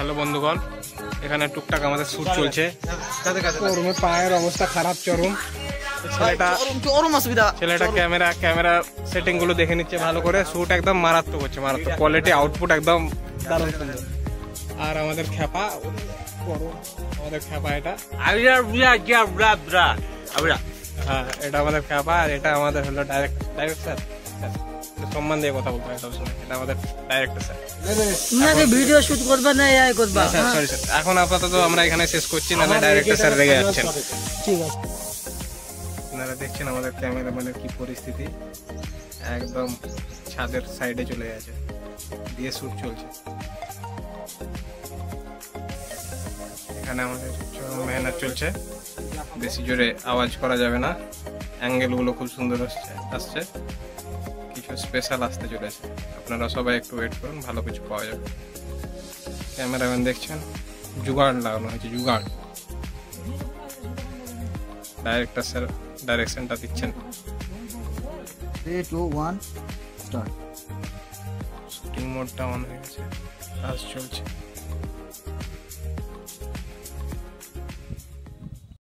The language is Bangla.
হ্যালো বন্ধুগণ, এখানে টুকটাক আমাদের শুট চলছে। ওর পায়ের অবস্থা খারাপ চরম। ছেলেটা ক্যামেরা সেটিং গুলো দেখে নিচ্ছে ভালো করে। শুট একদম মারাত্মক হচ্ছে, মারাত্মক কোয়ালিটি, আউটপুট একদম দারুণ সুন্দর। আর আমাদের খ্যাপা এটা হ্যাঁ, এটা আমাদের খ্যাপা। আর এটা আমাদের হলো ডাইরেক্টর স্যার। সম্মান দিয়ে কথা বলতে হয় সবসময়। এটা আমাদের ডাইরেক্টর স্যার। ভিডিও শুট করবে না এআই করবা? সরি স্যার, এখন আপাতত আমরা এখানে শেষ করছি, নাহলে ডাইরেক্টর স্যার রেগে যাচ্ছেন। ঠিক আছে, আপনারা দেখছেন আমাদের ক্যামেরাম্যানের কি পরিস্থিতি, একদম ছাদের সাইডে চলে গেছে, দিয়ে শুট চলছে। এখানে আমাদের মেহনত চলছে, বেশি জোরে আওয়াজ করা যাবে না। অ্যাঙ্গেল গুলো খুব সুন্দর আসছে, কিছু স্পেশাল আসতে চলেছে। আপনারা সবাই একটু ওয়েট করুন, ভালো কিছু পাওয়া যাবে। ক্যামেরাম্যান দেখছেন জুগাড় লাগানো হয়েছে, জুগাড়। ডাইরেক্টর স্যার ডাইরেকশনটা দিচ্ছেন। 3 2 1 স্টার্ট। শুটিং মোডটা অন হয়ে গেছে, কাজ চলছে।